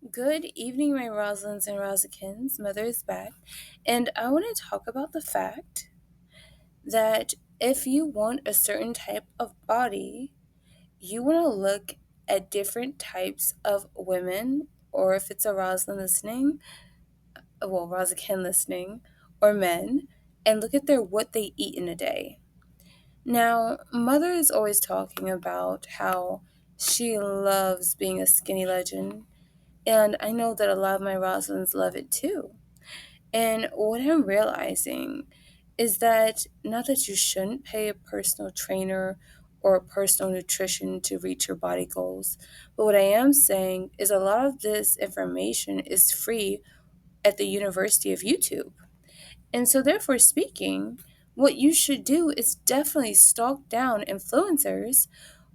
Good evening, my Roslins and Rosikins. Mother is back, and I want to talk about the fact that if you want a certain type of body, you want to look at different types of women, or if it's a Roslyn listening, well, Rosikin listening, or men, and look at their what they eat in a day. Now, Mother is always talking about how she loves being a skinny legend, and I know that a lot of my Roslins love it too. And what I'm realizing is that not that you shouldn't pay a personal trainer or a personal nutrition to reach your body goals, but what I am saying is a lot of this information is free at the University of YouTube. And so, therefore, speaking, what you should do is definitely stalk down influencers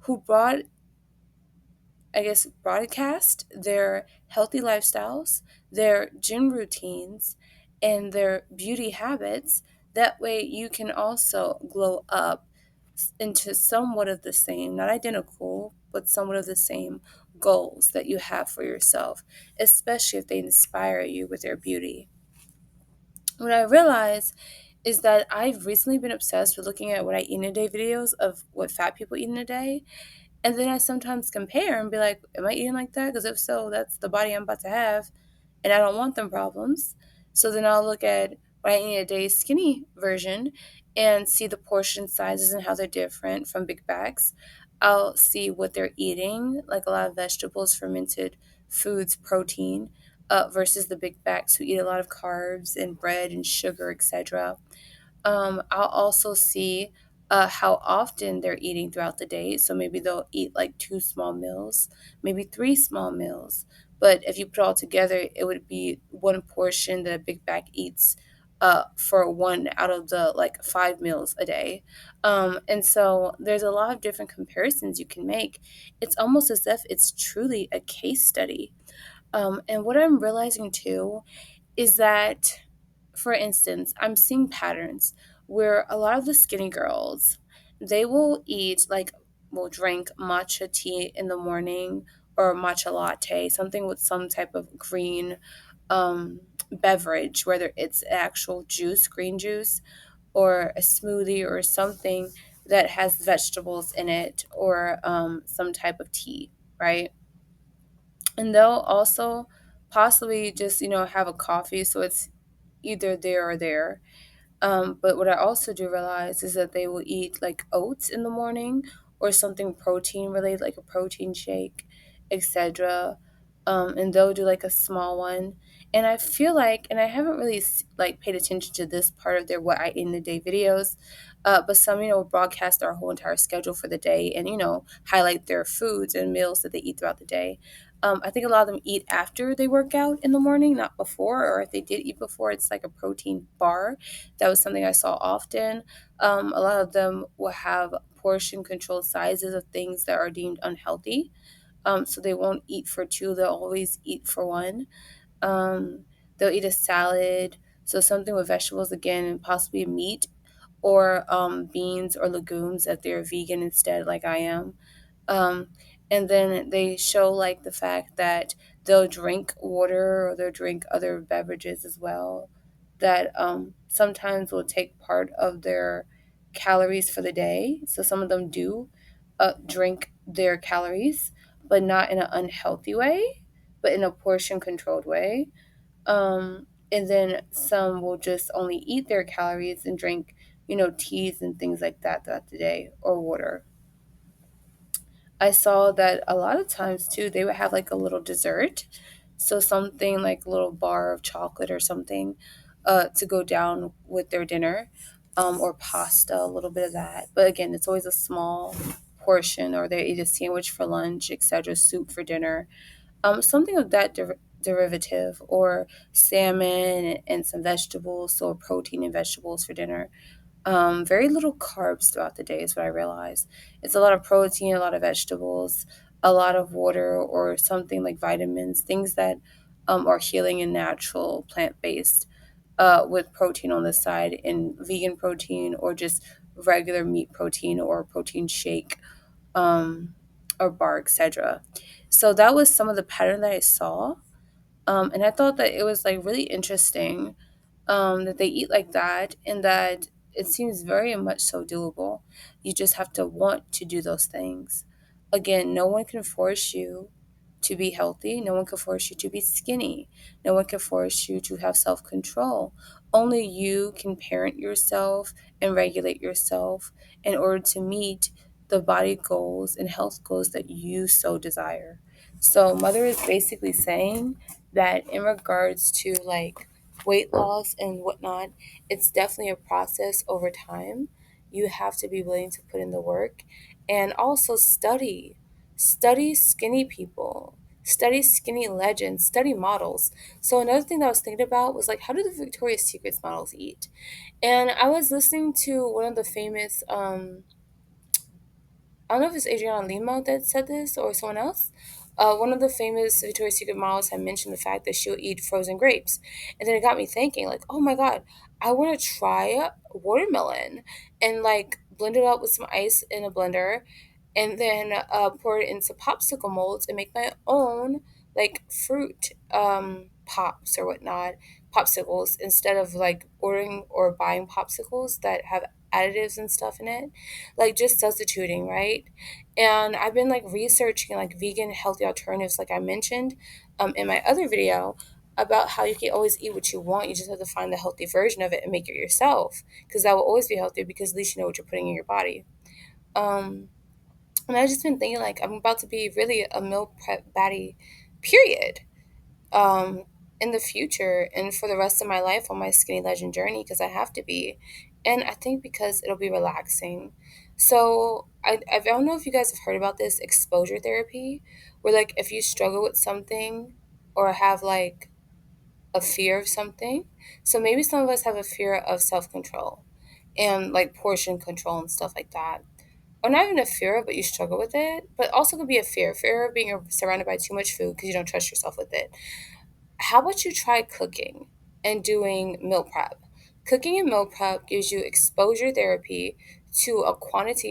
who broadcast their healthy lifestyles, their gym routines, and their beauty habits. That way, you can also glow up into somewhat of the same, not identical, but somewhat of the same goals that you have for yourself, especially if they inspire you with their beauty. What I realize is that I've recently been obsessed with looking at what I eat in a day videos of what fat people eat in a day, and then I sometimes compare and be like, am I eating like that? Because if so, that's the body I'm about to have, and I don't want them problems. So then I'll look at what I eat a day skinny version and see the portion sizes and how they're different from big bags. I'll see what they're eating, like a lot of vegetables, fermented foods, protein, versus the big bags who eat a lot of carbs and bread and sugar, etc. I'll also see how often they're eating throughout the day. So maybe they'll eat like two small meals, maybe three small meals. But if you put it all together, it would be one portion that a big bag eats for one out of the like 5 meals a day. And so there's a lot of different comparisons you can make. It's almost as if it's truly a case study. And what I'm realizing too is that, for instance, I'm seeing patterns where a lot of the skinny girls, they will eat like will drink matcha tea in the morning or matcha latte, something with some type of green beverage, whether it's actual juice, green juice, or a smoothie or something that has vegetables in it or some type of tea, right? And they'll also possibly just, have a coffee so it's either there or there. But what I also do realize is that they will eat like oats in the morning or something protein related, like a protein shake, etc. And they'll do like a small one. And I feel like, and I haven't really like paid attention to this part of their what I eat in the day videos, but some, broadcast their whole entire schedule for the day and, highlight their foods and meals that they eat throughout the day. I think a lot of them eat after they work out in the morning, not before, or if they did eat before, it's like a protein bar. That was something I saw often. A lot of them will have portion controlled sizes of things that are deemed unhealthy. So they won't eat for two, they'll always eat for one. Um, they'll eat a salad, so something with vegetables again, and possibly meat or beans or legumes if they're vegan instead, like I am. Um, and then they show like the fact that they'll drink water or they'll drink other beverages as well that sometimes will take part of their calories for the day. So some of them do drink their calories, but not in an unhealthy way, but in a portion controlled way. And then some will just only eat their calories and drink, teas and things like that throughout the day or water. I saw that a lot of times too, they would have like a little dessert. So something like a little bar of chocolate or something to go down with their dinner or pasta, a little bit of that. But again, it's always a small portion or they eat a sandwich for lunch, etc., soup for dinner. Something of that derivative or salmon and some vegetables, so protein and vegetables for dinner. Very little carbs throughout the day is what I realized. It's a lot of protein, a lot of vegetables, a lot of water, or something like vitamins, things that are healing and natural, plant based, with protein on the side, and vegan protein, or just regular meat protein, or protein shake, um, or bar, etc. So that was some of the pattern that I saw. And I thought that it was like really interesting that they eat like that, and that it seems very much so doable. You just have to want to do those things. Again, no one can force you to be healthy. No one can force you to be skinny. No one can force you to have self control. Only you can parent yourself and regulate yourself in order to meet the body goals and health goals that you so desire. So, Mother is basically saying that in regards to like weight loss and whatnot, it's definitely a process over time. You have to be willing to put in the work and also study. Study skinny people, study skinny legends, study models. So, another thing that I was thinking about was like, how do the Victoria's Secrets models eat? And I was listening to one of the famous I don't know if it's Adriana Lima that said this or someone else. One of the famous Victoria's Secret models had mentioned the fact that she'll eat frozen grapes. And then it got me thinking, like, oh my God, I want to try watermelon and like blend it up with some ice in a blender and then pour it into popsicle molds and make my own like fruit pops or whatnot, popsicles, instead of like ordering or buying popsicles that have additives and stuff in it, like just substituting, right? And I've been like researching like vegan healthy alternatives, like I mentioned in my other video, about how you can always eat what you want. You just have to find the healthy version of it and make it yourself, because that will always be healthier, because at least you know what you're putting in your body. um and I've just been thinking like I'm about to be really a meal prep baddie, period, um, in the future and for the rest of my life on my skinny legend journey, because I have to be. And I think because it'll be relaxing. So I don't know if you guys have heard about this exposure therapy, where like if you struggle with something or have like a fear of something. So maybe some of us have a fear of self control and like portion control and stuff like that, or not even a fear of, but you struggle with it, but also could be a fear of being surrounded by too much food because you don't trust yourself with it. How about you try cooking and doing meal prep? Cooking and meal prep gives you exposure therapy to a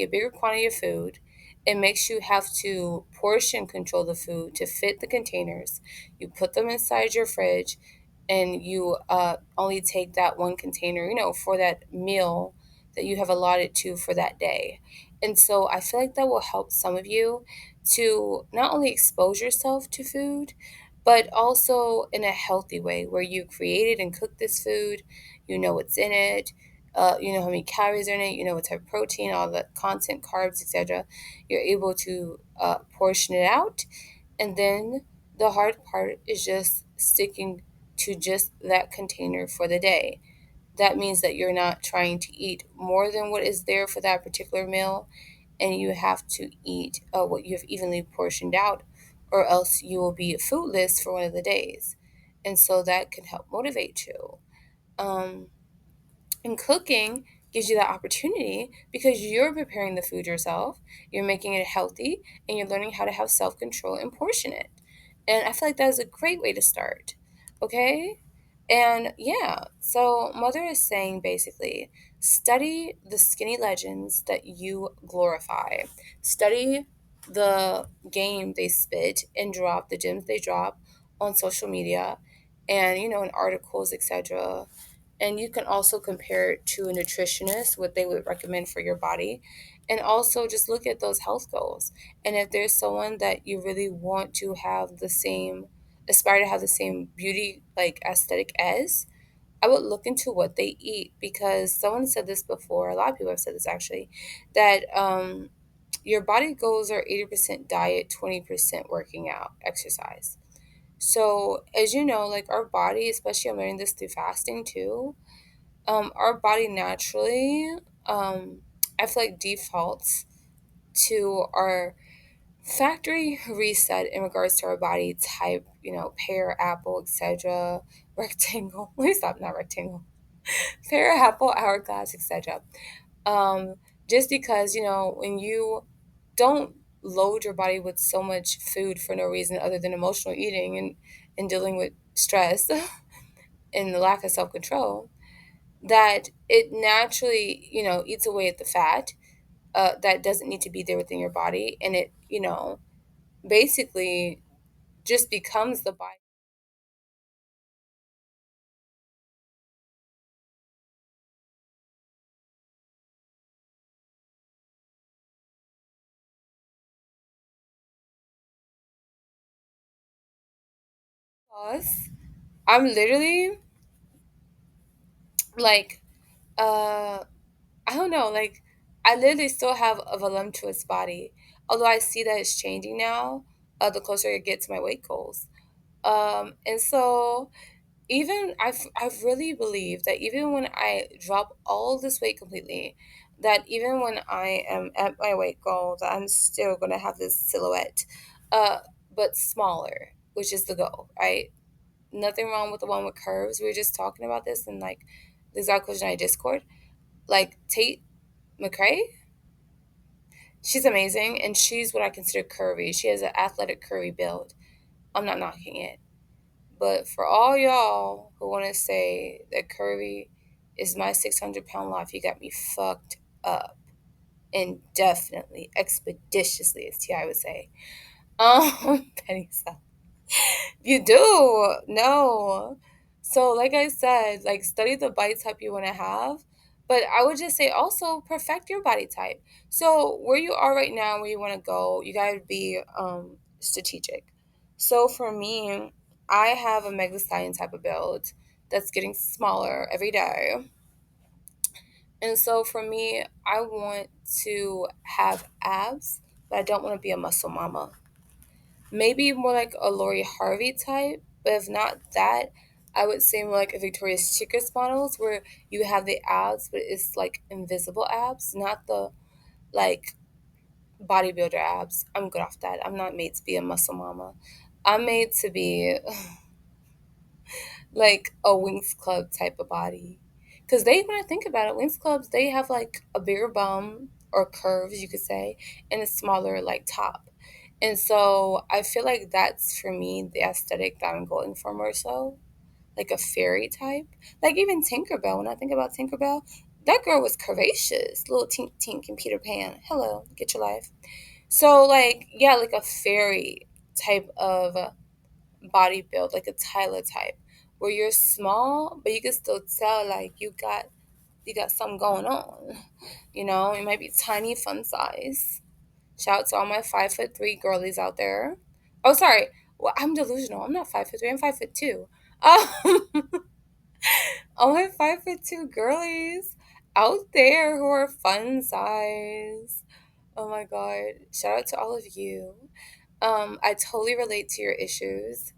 bigger quantity of food. It makes you have to portion control the food to fit the containers. You put them inside your fridge and you only take that one container, for that meal that you have allotted to for that day. And so I feel like that will help some of you to not only expose yourself to food, but also in a healthy way where you created and cooked this food, you know what's in it, you know how many calories are in it, you know what type of protein, all the content, carbs, etc. You're able to portion it out, and then the hard part is just sticking to just that container for the day. That means that you're not trying to eat more than what is there for that particular meal, and you have to eat what you have evenly portioned out, or else you will be foodless for one of the days. And so that can help motivate you. Um, and cooking gives you that opportunity because you're preparing the food yourself, you're making it healthy, and you're learning how to have self control and portion it. And I feel like that is a great way to start. Okay? And yeah, so Mother is saying basically study the skinny legends that you glorify, study the game they spit and drop, the gems they drop on social media and, in articles, etc. And you can also compare it to a nutritionist, what they would recommend for your body. And also just look at those health goals. And if there's someone that you really want to have the same, aspire to have the same beauty, like aesthetic as, I would look into what they eat, because someone said this before, a lot of people have said this actually, that your body goals are 80% diet, 20% working out, exercise. So, as you know, like our body, especially I'm learning this through fasting too, our body naturally, I feel like defaults to our factory reset in regards to our body type, pear, apple, etc., rectangle. Let me stop, not rectangle. Pear, apple, hourglass, etc. Um, just because, when you don't load your body with so much food for no reason other than emotional eating and dealing with stress and the lack of self control, that it naturally, eats away at the fat that doesn't need to be there within your body. And it, basically just becomes the body. Because I'm literally like, uh, I don't know, like, I literally still have a voluptuous body. Although I see that it's changing now, the closer I get to my weight goals. And so I've really believed that even when I drop all this weight completely, that even when I am at my weight goal, that I'm still gonna have this silhouette, uh, but smaller, which is the goal, right? Nothing wrong with the one with curves. We were just talking about this in like the exact question I Discord. Like Tate McRae, she's amazing, and she's what I consider curvy. She has an athletic curvy build. I'm not knocking it. But for all y'all who want to say that curvy is my 600-pound life, you got me fucked up. Indefinitely, expeditiously, as T.I. would say. Penny stuff. You do. No. So, like I said, like study the body type you want to have. But I would just say also perfect your body type. So where you are right now, where you want to go, you gotta be strategic. So for me, I have a mega stallion type of build that's getting smaller every day. And so for me, I want to have abs, but I don't want to be a muscle mama. Maybe more like a Lori Harvey type, but if not that, I would say more like a Victoria's Secret models where you have the abs, but it's like invisible abs, not the like bodybuilder abs. I'm good off that. I'm not made to be a muscle mama. I'm made to be like a Wings Club type of body. Because they, when I think about it, Wings Clubs, they have like a bigger bum or curves, you could say, and a smaller like top. And so I feel like that's for me the aesthetic that I'm going for more so, like a fairy type. Like even Tinkerbell, when I think about Tinkerbell, that girl was curvaceous, little Tink Tink and Peter Pan. Hello, get your life. So like yeah, like a fairy type of body build, like a Tyler type, where you're small, but you can still tell like you got something going on. You know, it might be tiny, fun size. Shout out to all my 5'3" girlies out there. Oh, sorry. Well, I'm delusional. I'm not 5'3". I'm 5'2". Um, all my 5'2" girlies out there who are fun size. Oh my god! Shout out to all of you. I totally relate to your issues.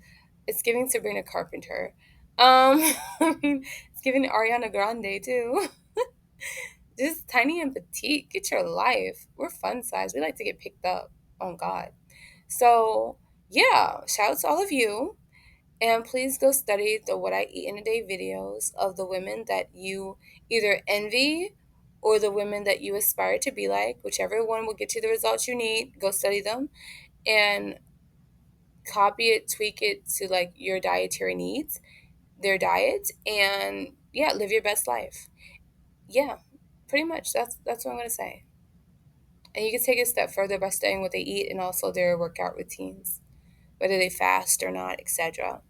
It's giving Sabrina Carpenter. I mean, it's giving Ariana Grande too. Just tiny and petite. Get your life. We're fun size. We like to get picked up. Oh God. So yeah, shout out to all of you. And please go study the What I Eat in a Day videos of the women that you either envy or the women that you aspire to be like. Whichever one will get you the results you need, go study them and copy it, tweak it to like your dietary needs, their diet, and yeah, live your best life. Yeah, pretty much. That's what I'm gonna say. And you can take it a step further by studying what they eat and also their workout routines, whether they fast or not, etc.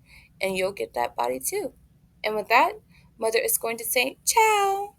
And you'll get that body too. And with that, Mother is going to say ciao.